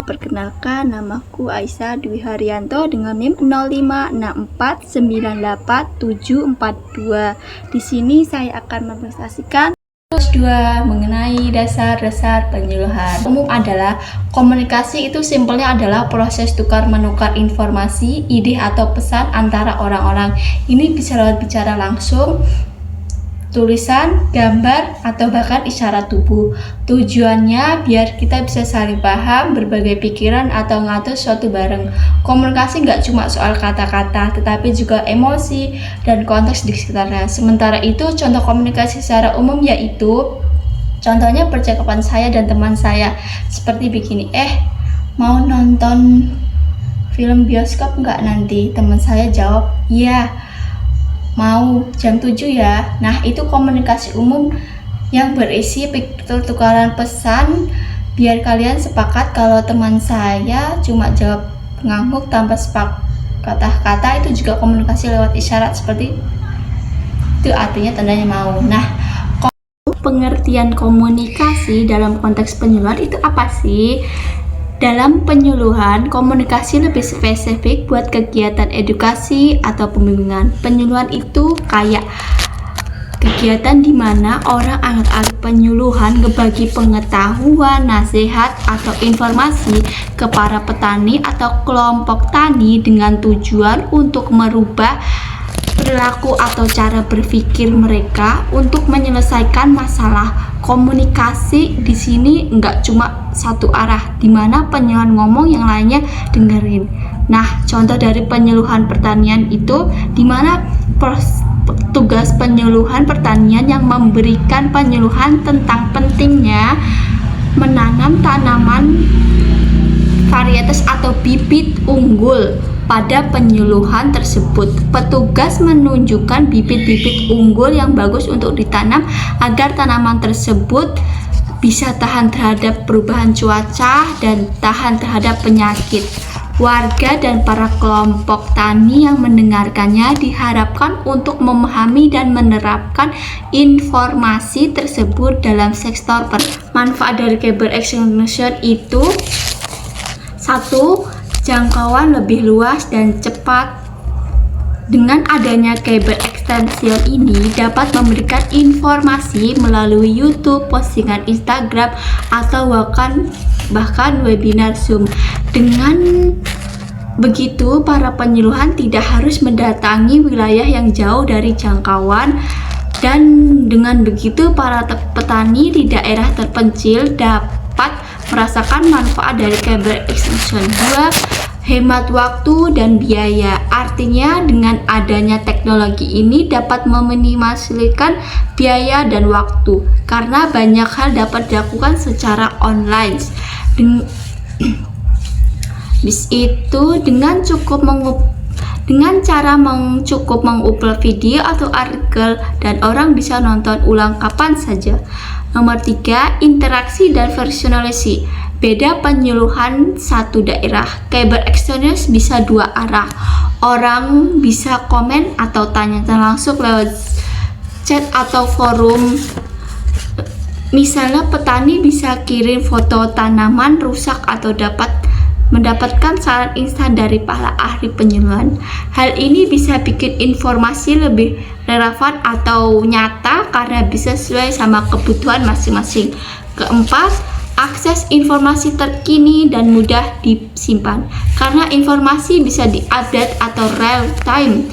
Perkenalkan, namaku Aisyah Dwi Haryanto dengan NIM 0564987742. Di sini saya akan mempresentasikan tugas 2 mengenai dasar-dasar penyuluhan. Umum adalah komunikasi itu simpelnya adalah proses tukar-menukar informasi, ide atau pesan antara orang-orang. Ini bisa lewat bicara langsung, tulisan, gambar, atau bahkan isyarat tubuh. Tujuannya biar kita bisa saling paham, berbagai pikiran, atau ngatur suatu bareng. Komunikasi nggak cuma soal kata-kata, tetapi juga emosi dan konteks di sekitarnya. Sementara itu, contoh komunikasi secara umum yaitu, contohnya percakapan saya dan teman saya, seperti begini, mau nonton film bioskop nggak nanti? Teman saya jawab, iya. Mau jam 7 ya. Nah, itu komunikasi umum yang berisi pertukaran pesan biar kalian sepakat. Kalau teman saya cuma jawab ngangguk tanpa sepakat kata-kata, itu juga komunikasi lewat isyarat seperti itu, artinya tandanya mau. Nah, pengertian komunikasi dalam konteks penyuluhan itu apa sih? Dalam penyuluhan, komunikasi lebih spesifik buat kegiatan edukasi atau pembimbingan. Penyuluhan itu kayak kegiatan di mana orang alat penyuluhan ngebagi pengetahuan, nasihat, atau informasi ke para petani atau kelompok tani dengan tujuan untuk merubah perilaku atau cara berpikir mereka untuk menyelesaikan masalah. Komunikasi di sini nggak cuma satu arah, di mana penyuluhan ngomong, yang lainnya dengerin. Nah, contoh dari penyuluhan pertanian itu di mana tugas penyuluhan pertanian yang memberikan penyuluhan tentang pentingnya menanam tanaman varietas atau bibit unggul. Pada penyuluhan tersebut, petugas menunjukkan bibit-bibit unggul yang bagus untuk ditanam agar tanaman tersebut bisa tahan terhadap perubahan cuaca dan tahan terhadap penyakit. Warga dan para kelompok tani yang mendengarkannya diharapkan untuk memahami dan menerapkan informasi tersebut dalam sektor manfaat dari Kyber Extension itu: 1. Jangkauan lebih luas dan cepat. Dengan adanya Kyber Extension ini dapat memberikan informasi melalui YouTube, postingan Instagram, atau bahkan webinar Zoom. Dengan begitu, para penyuluhan tidak harus mendatangi wilayah yang jauh dari jangkauan, dan dengan begitu para petani di daerah terpencil dapat merasakan manfaat dari Kyber Extension. 2. Hemat waktu dan biaya. Artinya dengan adanya teknologi ini dapat meminimalkan biaya dan waktu, karena banyak hal dapat dilakukan secara online. Dengan cara cukup mengupload video atau artikel, dan orang bisa nonton ulang kapan saja. Nomor 3, interaksi dan personalisasi. Beda penyuluhan satu daerah. Kyber Extension bisa dua arah. Orang bisa komen atau tanya langsung lewat chat atau forum. Misalnya petani bisa kirim foto tanaman rusak atau mendapatkan saran instan dari para ahli penyuluhan. Hal ini bisa bikin informasi lebih relevan atau nyata karena bisa sesuai sama kebutuhan masing-masing. 4. Akses informasi terkini dan mudah disimpan. Karena informasi bisa diupdate atau real time,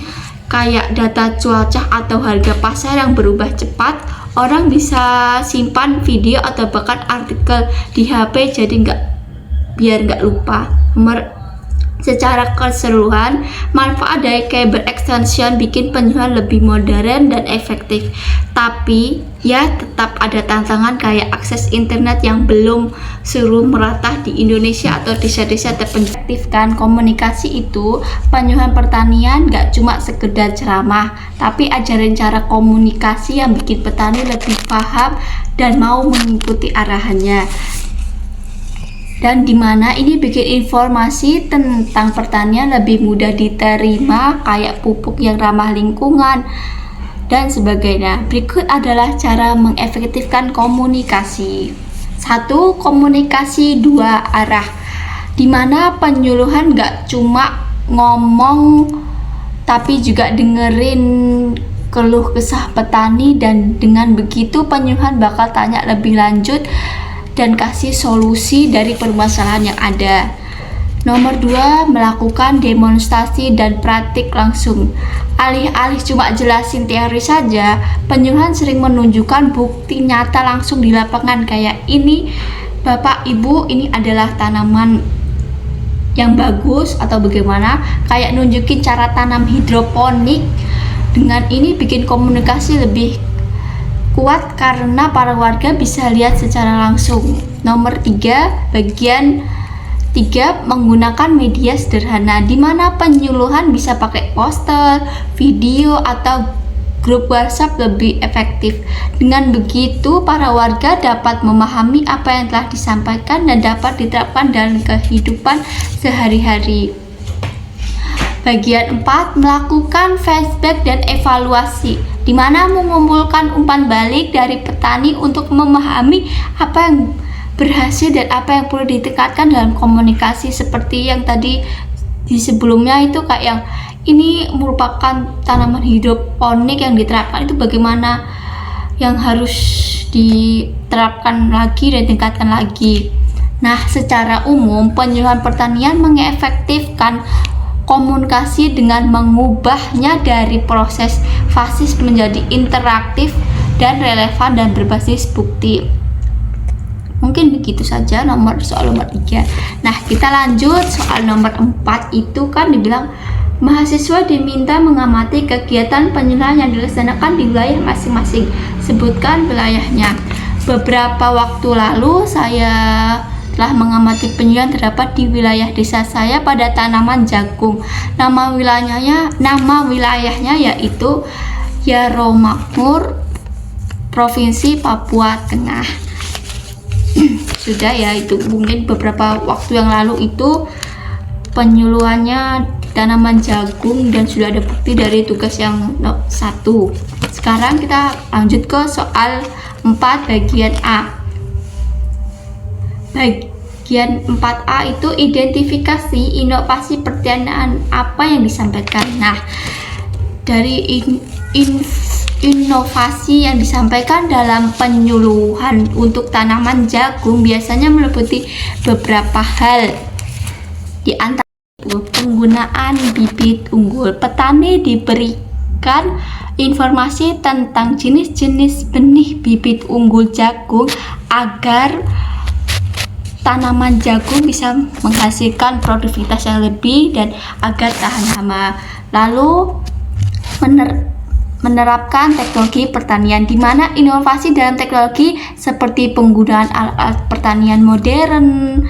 kayak data cuaca atau harga pasar yang berubah cepat, orang bisa simpan video atau bahkan artikel di HP jadi biar nggak lupa. Secara keseluruhan, manfaat dari Kyber Extension bikin penyuluhan lebih modern dan efektif. Tapi ya tetap ada tantangan kayak akses internet yang belum seluruh merata di Indonesia atau desa-desa terpencil. Aktifkan komunikasi itu, penyuluhan pertanian gak cuma sekedar ceramah, tapi ajarin cara komunikasi yang bikin petani lebih paham dan mau mengikuti arahannya. Dan dimana ini bikin informasi tentang pertanian lebih mudah diterima, kayak pupuk yang ramah lingkungan dan sebagainya. Berikut adalah cara mengefektifkan komunikasi. 1. Komunikasi dua arah. dimana penyuluhan nggak cuma ngomong tapi juga dengerin keluh kesah petani, dan dengan begitu penyuluhan bakal tanya lebih lanjut dan kasih solusi dari permasalahan yang ada. Nomor 2, melakukan demonstrasi dan praktik langsung. Alih-alih cuma jelasin teori saja, penyuluhan sering menunjukkan bukti nyata langsung di lapangan, kayak ini Bapak Ibu, ini adalah tanaman yang bagus atau bagaimana, kayak nunjukin cara tanam hidroponik. Dengan ini bikin komunikasi lebih kuat karena para warga bisa lihat secara langsung. Nomor 3, bagian 3, menggunakan media sederhana, di mana penyuluhan bisa pakai poster, video, atau grup WhatsApp lebih efektif. Dengan begitu, para warga dapat memahami apa yang telah disampaikan dan dapat diterapkan dalam kehidupan sehari-hari. Bagian 4, melakukan feedback dan evaluasi, di mana mengumpulkan umpan balik dari petani untuk memahami apa yang berhasil dan apa yang perlu ditingkatkan dalam komunikasi. Seperti yang tadi di sebelumnya itu, kayak yang ini merupakan tanaman hidroponik yang diterapkan, itu bagaimana yang harus diterapkan lagi dan ditingkatkan lagi. Nah, secara umum penyuluhan pertanian mengefektifkan komunikasi dengan mengubahnya dari proses pasif menjadi interaktif dan relevan dan berbasis bukti. Mungkin begitu saja soal nomor 3. Nah, kita lanjut soal nomor 4. Itu kan dibilang mahasiswa diminta mengamati kegiatan penyuluhan yang dilaksanakan di wilayah masing-masing. Sebutkan wilayahnya. Beberapa waktu lalu saya telah mengamati penyuluhan terdapat di wilayah desa saya pada tanaman jagung. Nama wilayahnya yaitu Yaromakmur, Provinsi Papua Tengah. Sudah ya, itu mungkin beberapa waktu yang lalu itu penyuluhannya tanaman jagung dan sudah ada bukti dari tugas yang 1. Sekarang kita lanjut ke soal 4 bagian A. Bagian 4A itu identifikasi inovasi pertanian apa yang disampaikan. Nah, dari inovasi yang disampaikan dalam penyuluhan untuk tanaman jagung biasanya meliputi beberapa hal. Di antara penggunaan bibit unggul, petani diberikan informasi tentang jenis-jenis benih bibit unggul jagung agar tanaman jagung bisa menghasilkan produktivitas yang lebih dan agar tahan hama. Lalu menerapkan teknologi pertanian, di mana inovasi dalam teknologi seperti penggunaan alat pertanian modern,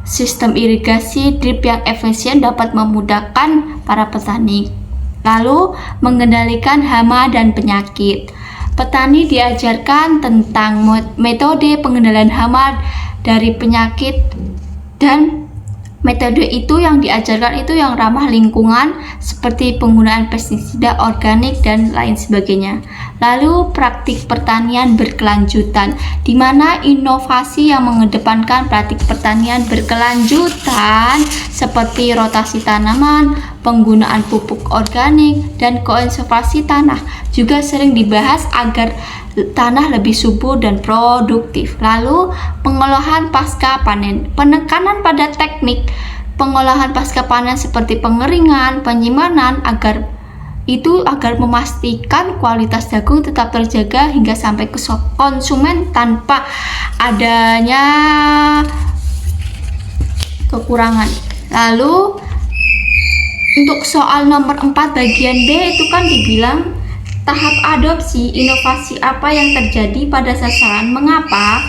sistem irigasi drip yang efisien dapat memudahkan para petani. Lalu mengendalikan hama dan penyakit. Petani diajarkan tentang metode pengendalian hama dari penyakit, dan metode itu yang diajarkan itu yang ramah lingkungan seperti penggunaan pestisida organik dan lain sebagainya. Lalu praktik pertanian berkelanjutan, di mana inovasi yang mengedepankan praktik pertanian berkelanjutan seperti rotasi tanaman, penggunaan pupuk organik, dan konservasi tanah juga sering dibahas agar tanah lebih subur dan produktif. Lalu pengolahan pasca panen, penekanan pada teknik pengolahan pasca panen seperti pengeringan, penyimpanan agar memastikan kualitas jagung tetap terjaga hingga sampai ke konsumen tanpa adanya kekurangan. Lalu untuk soal nomor 4 bagian B itu kan dibilang tahap adopsi inovasi apa yang terjadi pada sasaran mengapa.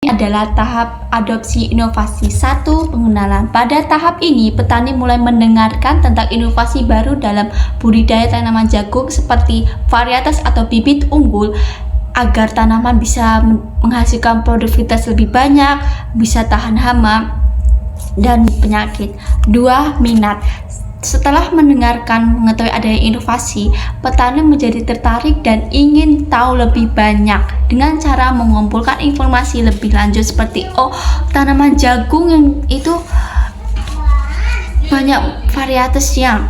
Ini adalah tahap adopsi inovasi 1, pengenalan. Pada tahap ini, petani mulai mendengarkan tentang inovasi baru dalam budidaya tanaman jagung seperti varietas atau bibit unggul agar tanaman bisa menghasilkan produktivitas lebih banyak, bisa tahan hama dan penyakit. 2, minat. Setelah mengetahui adanya inovasi, petani menjadi tertarik dan ingin tahu lebih banyak dengan cara mengumpulkan informasi lebih lanjut seperti tanaman jagung yang itu banyak varietasnya.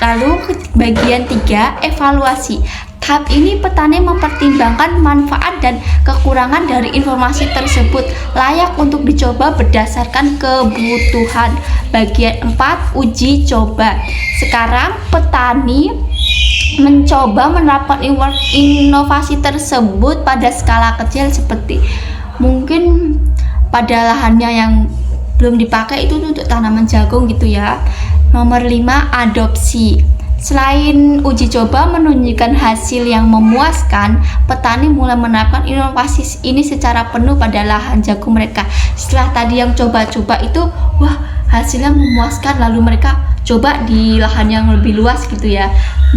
Lalu bagian 3, evaluasi. Tahap ini petani mempertimbangkan manfaat dan kekurangan dari informasi tersebut layak untuk dicoba berdasarkan kebutuhan. Bagian 4, uji coba. Sekarang petani mencoba menerapkan inovasi tersebut pada skala kecil, seperti mungkin pada lahannya yang belum dipakai itu untuk tanaman jagung gitu ya. Nomor 5, adopsi. Selain uji coba menunjukkan hasil yang memuaskan, petani mulai menerapkan inovasi ini secara penuh pada lahan jagung mereka. Setelah tadi yang coba-coba itu, wah hasilnya memuaskan, lalu mereka coba di lahan yang lebih luas gitu ya.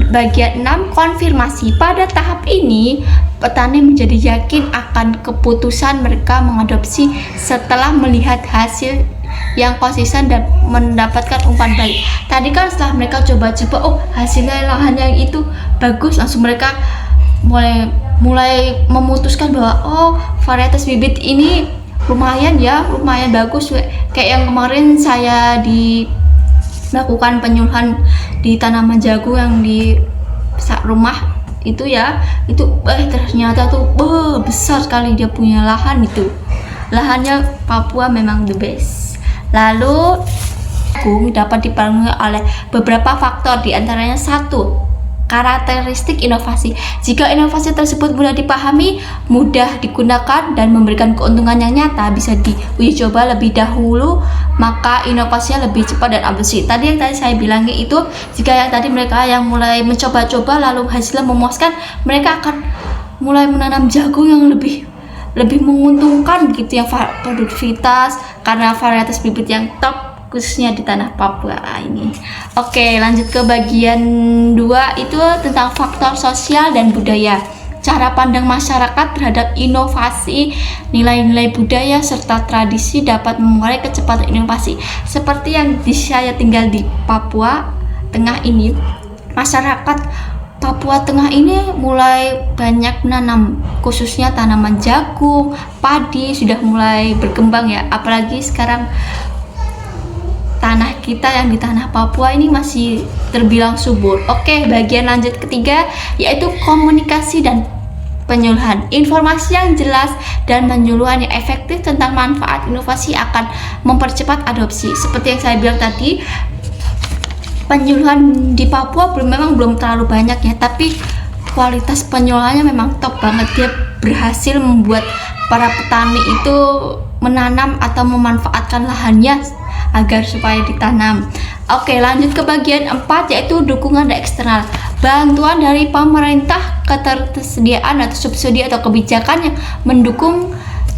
Bagian 6, konfirmasi. Pada tahap ini, petani menjadi yakin akan keputusan mereka mengadopsi setelah melihat hasil yang konsisten dan mendapatkan umpan balik. Tadi kan setelah mereka coba-coba, oh hasilnya lahan yang itu bagus, langsung mereka mulai memutuskan bahwa oh varietas bibit ini lumayan bagus. Kayak yang kemarin saya melakukan penyuluhan di tanaman jagung yang di rumah itu ya, itu ternyata tuh besar sekali dia punya lahan itu. Lahannya Papua memang the best. Lalu jagung dapat dipengaruhi oleh beberapa faktor, diantaranya 1, karakteristik inovasi. Jika inovasi tersebut mudah dipahami, mudah digunakan, dan memberikan keuntungan yang nyata, bisa diuji coba lebih dahulu, maka inovasinya lebih cepat dan ambisius. Tadi saya bilangnya itu, jika yang tadi mereka yang mulai mencoba-coba lalu hasilnya memuaskan, mereka akan mulai menanam jagung yang lebih menguntungkan gitu, yang produktivitas karena varietas bibit yang top khususnya di tanah Papua ini. Oke, lanjut ke bagian 2, itu tentang faktor sosial dan budaya. Cara pandang masyarakat terhadap inovasi, nilai-nilai budaya serta tradisi dapat memulai kecepatan inovasi. Seperti yang saya tinggal di Papua Tengah ini, masyarakat Papua Tengah ini mulai banyak menanam, khususnya tanaman jagung, padi sudah mulai berkembang ya. Apalagi sekarang tanah kita yang di tanah Papua ini masih terbilang subur. Oke, bagian lanjut ketiga yaitu komunikasi dan penyuluhan. Informasi yang jelas dan penyuluhan yang efektif tentang manfaat inovasi akan mempercepat adopsi. Seperti yang saya bilang tadi, penyuluhan di Papua memang belum terlalu banyak ya, tapi kualitas penyuluhannya memang top banget. Dia berhasil membuat para petani itu menanam atau memanfaatkan lahannya agar supaya ditanam. Oke, lanjut ke bagian 4 yaitu dukungan eksternal. Bantuan dari pemerintah, ketersediaan atau subsidi atau kebijakan yang mendukung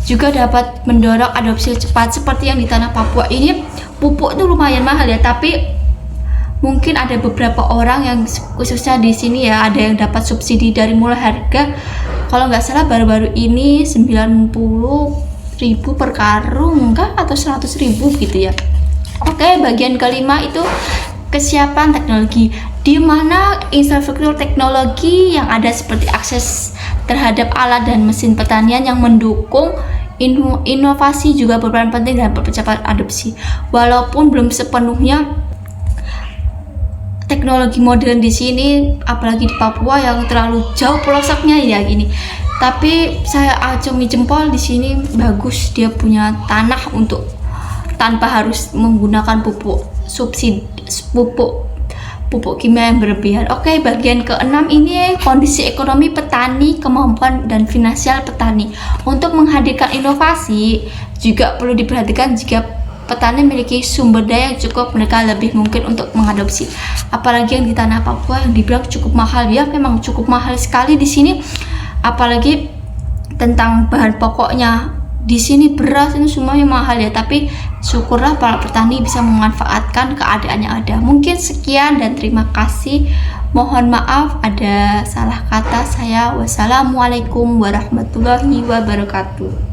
juga dapat mendorong adopsi cepat. Seperti yang di tanah Papua ini, pupuk itu lumayan mahal ya, tapi mungkin ada beberapa orang yang khususnya di sini ya, ada yang dapat subsidi dari mulai harga, kalau nggak salah baru-baru ini 90.000 per karung kah atau 100.000 gitu ya. Oke, bagian kelima itu kesiapan teknologi, di mana infrastruktur teknologi yang ada seperti akses terhadap alat dan mesin pertanian yang mendukung inovasi juga berperan penting dalam percepatan adopsi. Walaupun belum sepenuhnya teknologi modern di sini, apalagi di Papua yang terlalu jauh pelosoknya ya gini. Tapi saya acungi jempol, di sini bagus, dia punya tanah untuk tanpa harus menggunakan pupuk kimia yang berlebihan. Oke, bagian keenam ini kondisi ekonomi petani, kemampuan dan finansial petani. Untuk menghadirkan inovasi juga perlu diperhatikan jika petani memiliki sumber daya yang cukup, mereka lebih mungkin untuk mengadopsi. Apalagi yang di tanah Papua yang dibilang cukup mahal ya, memang cukup mahal sekali di sini. Apalagi tentang bahan pokoknya, di sini beras ini semuanya mahal ya, tapi syukurlah para petani bisa memanfaatkan keadaan yang ada. Mungkin sekian dan terima kasih. Mohon maaf ada salah kata saya. Wassalamualaikum warahmatullahi wabarakatuh.